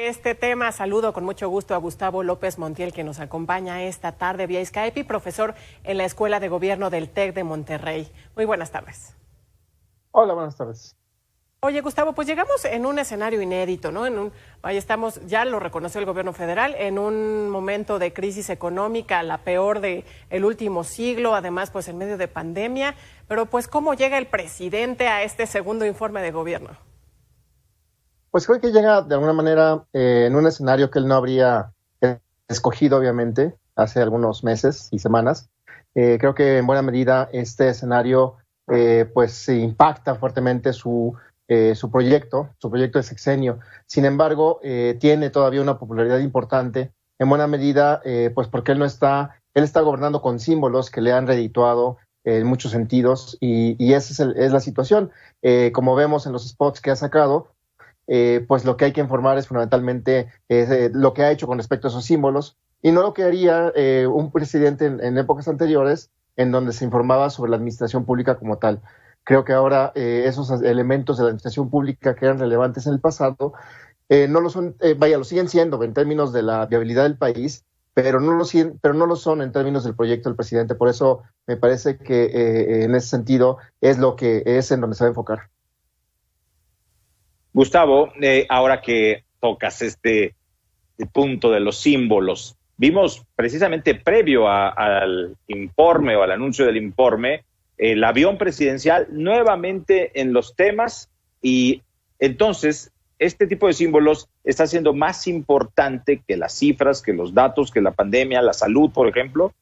Este tema, saludo con mucho gusto a Gustavo López Montiel, que nos acompaña esta tarde vía Skype y profesor en la Escuela de Gobierno del TEC de Monterrey. Muy buenas tardes. Hola, buenas tardes. Oye, Gustavo, pues llegamos en un escenario inédito, ¿no? Estamos, ya lo reconoció el gobierno federal, en un momento de crisis económica, la peor del último siglo, además, pues en medio de pandemia. Pero, pues, ¿cómo llega el presidente a este segundo informe de gobierno? Pues creo que llega de alguna manera en un escenario que él no habría escogido, obviamente, hace algunos meses y semanas. Creo que en buena medida este escenario pues impacta fuertemente su proyecto de sexenio. Sin embargo, tiene todavía una popularidad importante, en buena medida pues porque él está gobernando con símbolos que le han redituado en muchos sentidos y esa es la situación. Como vemos en los spots que ha sacado, pues lo que hay que informar es fundamentalmente lo que ha hecho con respecto a esos símbolos y no lo que haría un presidente en épocas anteriores en donde se informaba sobre la administración pública como tal. Creo que ahora esos elementos de la administración pública que eran relevantes en el pasado no lo son, lo siguen siendo en términos de la viabilidad del país, pero no lo son en términos del proyecto del presidente. Por eso me parece que en ese sentido es lo que es en donde se va a enfocar. Gustavo, ahora que tocas este punto de los símbolos, vimos precisamente previo al informe o al anuncio del informe, el avión presidencial nuevamente en los temas y entonces este tipo de símbolos está siendo más importante que las cifras, que los datos, que la pandemia, la salud, por ejemplo.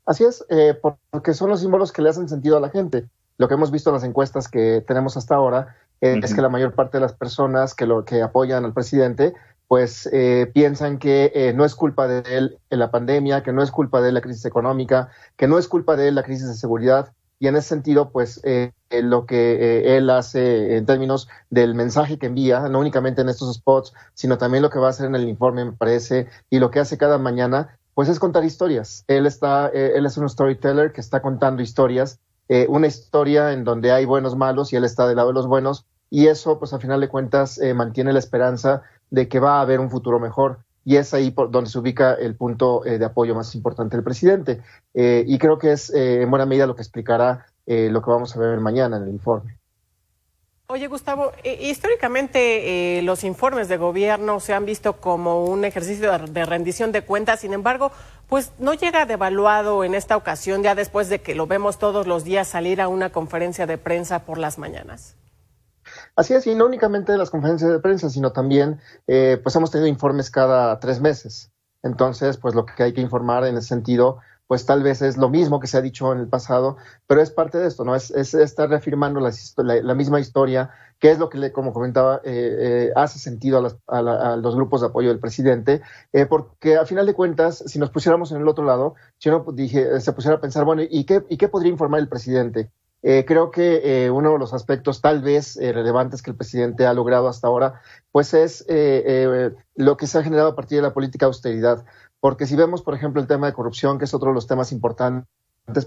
Así es, porque son los símbolos que le hacen sentido a la gente. Lo que hemos visto en las encuestas que tenemos hasta ahora es que la mayor parte de las personas que apoyan al presidente pues piensan que no es culpa de él la pandemia, que no es culpa de él la crisis económica, que no es culpa de él la crisis de seguridad, y en ese sentido, pues lo que él hace en términos del mensaje que envía, no únicamente en estos spots, sino también lo que va a hacer en el informe, me parece, y lo que hace cada mañana, pues es contar historias. Él es un storyteller que está contando historias, una historia en donde hay buenos, malos, y él está del lado de los buenos, y eso, pues al final de cuentas, mantiene la esperanza de que va a haber un futuro mejor, y es ahí por donde se ubica el punto de apoyo más importante del presidente. Y creo que es en buena medida lo que explicará lo que vamos a ver mañana en el informe. Oye, Gustavo, históricamente los informes de gobierno se han visto como un ejercicio de rendición de cuentas, sin embargo, pues no llega devaluado en esta ocasión, ya después de que lo vemos todos los días salir a una conferencia de prensa por las mañanas. Así es, y no únicamente las conferencias de prensa, sino también, pues hemos tenido informes cada 3 meses. Entonces, pues lo que hay que informar en ese sentido, pues tal vez es lo mismo que se ha dicho en el pasado, pero es parte de esto, ¿no? Es estar reafirmando la misma historia, que es lo que, como comentaba, hace sentido a los grupos de apoyo del presidente, porque a final de cuentas, si nos pusiéramos en el otro lado, si uno se pusiera a pensar, bueno, ¿y qué podría informar el presidente? Creo que uno de los aspectos tal vez relevantes que el presidente ha logrado hasta ahora, pues es lo que se ha generado a partir de la política de austeridad. Porque si vemos, por ejemplo, el tema de corrupción, que es otro de los temas importantes,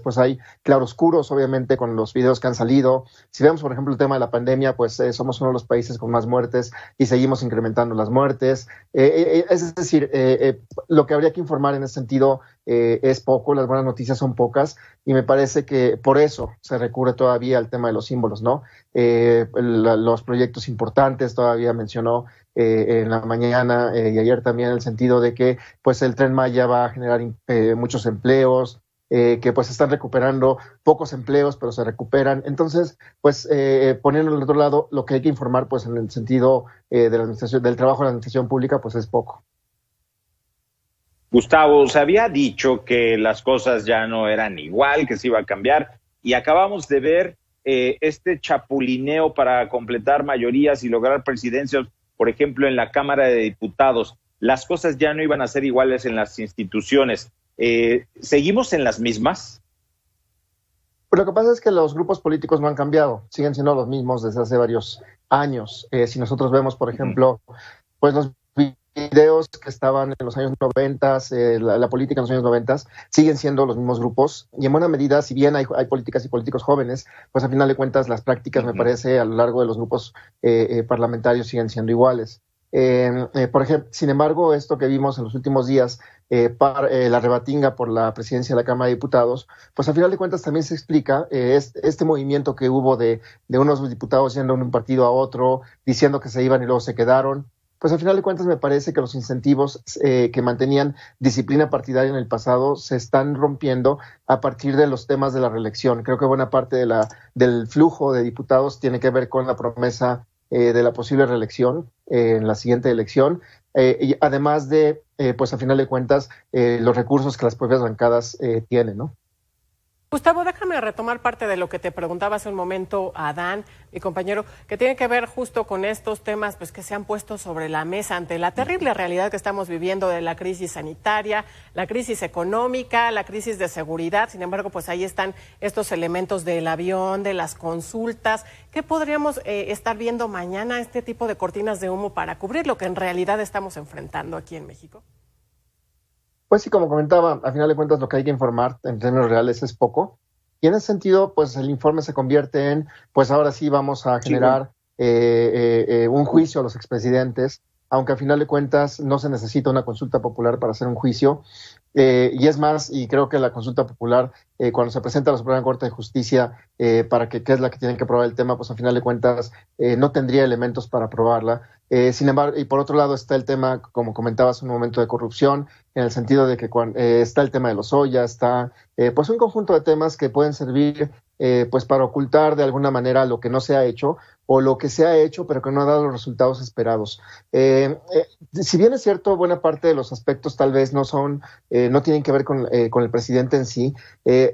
pues hay claroscuros, obviamente, con los videos que han salido. Si vemos, por ejemplo, el tema de la pandemia, pues somos uno de los países con más muertes y seguimos incrementando las muertes. Es decir, lo que habría que informar en ese sentido es poco, las buenas noticias son pocas, y me parece que por eso se recurre todavía al tema de los símbolos, ¿no? Los proyectos importantes, todavía mencionó en la mañana y ayer también, en el sentido de que pues el Tren Maya va a generar muchos empleos, que pues están recuperando pocos empleos, pero se recuperan. Entonces, pues poniendo al otro lado, lo que hay que informar, pues en el sentido de la administración, del trabajo de la administración pública, pues es poco. Gustavo, se había dicho que las cosas ya no eran igual, que se iba a cambiar, y acabamos de ver este chapulineo para completar mayorías y lograr presidencias, por ejemplo, en la Cámara de Diputados. Las cosas ya no iban a ser iguales en las instituciones. ¿Seguimos en las mismas? Pues lo que pasa es que los grupos políticos no han cambiado, siguen siendo los mismos desde hace varios años. Si nosotros vemos, por ejemplo, pues los videos que estaban en los años 90, la política en los años 90, siguen siendo los mismos grupos, y en buena medida, si bien hay políticas y políticos jóvenes, pues a final de cuentas las prácticas, me parece, a lo largo de los grupos parlamentarios siguen siendo iguales. Por ejemplo, sin embargo, esto que vimos en los últimos días, la rebatinga por la presidencia de la Cámara de Diputados, pues a final de cuentas también se explica este movimiento que hubo de unos diputados yendo de un partido a otro, diciendo que se iban y luego se quedaron. Pues al final de cuentas me parece que los incentivos que mantenían disciplina partidaria en el pasado se están rompiendo a partir de los temas de la reelección. Creo que buena parte del flujo de diputados tiene que ver con la promesa de la posible reelección en la siguiente elección, y además de, pues a final de cuentas, los recursos que las propias bancadas tienen, ¿no? Gustavo, déjame retomar parte de lo que te preguntaba hace un momento a Adán, mi compañero, que tiene que ver justo con estos temas pues, que se han puesto sobre la mesa ante la terrible realidad que estamos viviendo de la crisis sanitaria, la crisis económica, la crisis de seguridad. Sin embargo, pues ahí están estos elementos del avión, de las consultas. ¿Qué podríamos estar viendo mañana, este tipo de cortinas de humo para cubrir lo que en realidad estamos enfrentando aquí en México? Pues sí, como comentaba, a final de cuentas lo que hay que informar en términos reales es poco. Y en ese sentido, pues el informe se convierte en, pues ahora sí vamos a generar un juicio a los expresidentes, aunque a final de cuentas no se necesita una consulta popular para hacer un juicio. Y es más, y creo que la consulta popular, cuando se presenta a la Suprema Corte de Justicia, para que es la que tienen que aprobar el tema, pues a final de cuentas no tendría elementos para aprobarla. Sin embargo, y por otro lado está el tema, como comentabas, un momento de corrupción, en el sentido de que está el tema de Lozoya, está pues un conjunto de temas que pueden servir pues para ocultar de alguna manera lo que no se ha hecho o lo que se ha hecho pero que no ha dado los resultados esperados. Si bien es cierto, buena parte de los aspectos tal vez no tienen que ver con el presidente en sí,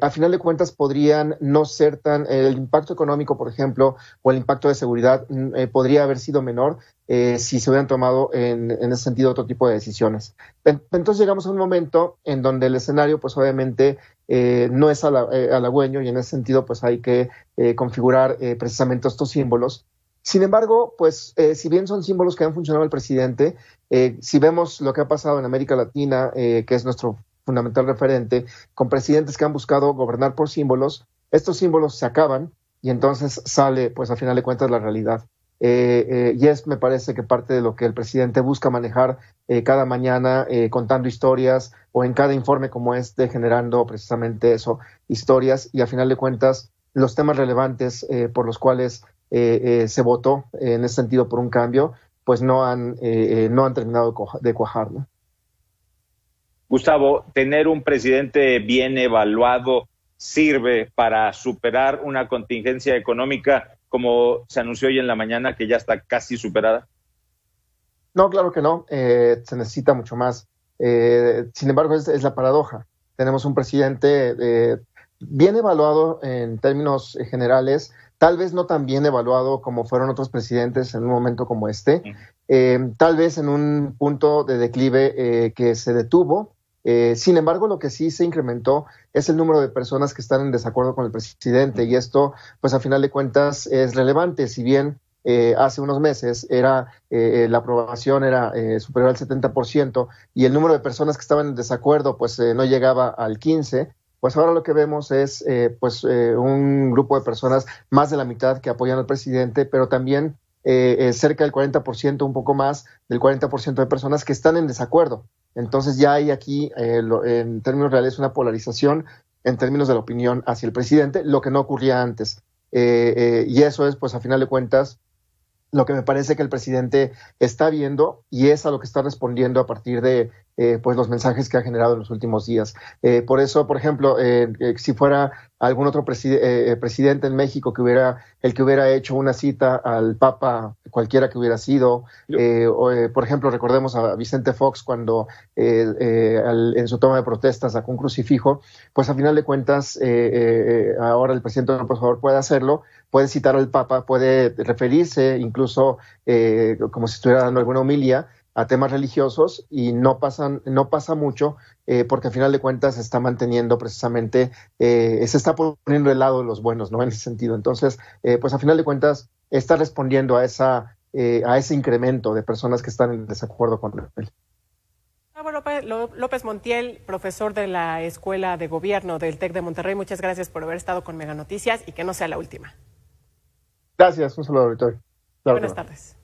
a final de cuentas podrían no ser tan, el impacto económico, por ejemplo, o el impacto de seguridad podría haber sido menor si se hubieran tomado en ese sentido otro tipo de decisiones. Entonces llegamos a un momento en donde el escenario pues obviamente no es halagüeño, y en ese sentido pues hay que configurar precisamente estos símbolos. Sin embargo, pues si bien son símbolos que han funcionado al presidente, si vemos lo que ha pasado en América Latina, que es nuestro fundamental referente, con presidentes que han buscado gobernar por símbolos, estos símbolos se acaban y entonces sale pues a final de cuentas la realidad. Y me parece que parte de lo que el presidente busca manejar cada mañana, contando historias, o en cada informe como este, generando precisamente eso, historias, y a final de cuentas los temas relevantes por los cuales se votó en ese sentido por un cambio, pues no han terminado de cuajar, ¿no? Gustavo, tener un presidente bien evaluado sirve para superar una contingencia económica como se anunció hoy en la mañana, que ya está casi superada? No, claro que no. Se necesita mucho más. Sin embargo, es la paradoja. Tenemos un presidente bien evaluado en términos generales, tal vez no tan bien evaluado como fueron otros presidentes en un momento como este, tal vez en un punto de declive que se detuvo. Sin embargo, lo que sí se incrementó es el número de personas que están en desacuerdo con el presidente, y esto, pues a final de cuentas, es relevante. Si bien hace unos meses la aprobación era superior al 70% y el número de personas que estaban en desacuerdo pues no llegaba al 15%, pues ahora lo que vemos es un grupo de personas, más de la mitad, que apoyan al presidente, pero también cerca del 40%, un poco más del 40% de personas que están en desacuerdo. Entonces ya hay aquí, en términos reales, una polarización en términos de la opinión hacia el presidente, lo que no ocurría antes. Y eso es, pues a final de cuentas, lo que me parece que el presidente está viendo, y es a lo que está respondiendo a partir de pues los mensajes que ha generado en los últimos días. Por eso, por ejemplo, si fuera algún otro presidente en México que hubiera hecho una cita al Papa, cualquiera que hubiera sido, por ejemplo, recordemos a Vicente Fox cuando en su toma de protesta sacó un crucifijo, pues a final de cuentas ahora el presidente López Obrador puede hacerlo, puede citar al Papa, puede referirse incluso como si estuviera dando alguna homilía a temas religiosos, y no pasa mucho, porque al final de cuentas se está manteniendo precisamente, se está poniendo del lado de los buenos, ¿no? En ese sentido. Entonces, pues a final de cuentas está respondiendo a ese incremento de personas que están en desacuerdo con él. López Montiel, profesor de la Escuela de Gobierno del TEC de Monterrey, muchas gracias por haber estado con Mega Noticias, y que no sea la última. Gracias, un saludo, auditorio. Buenas tardes.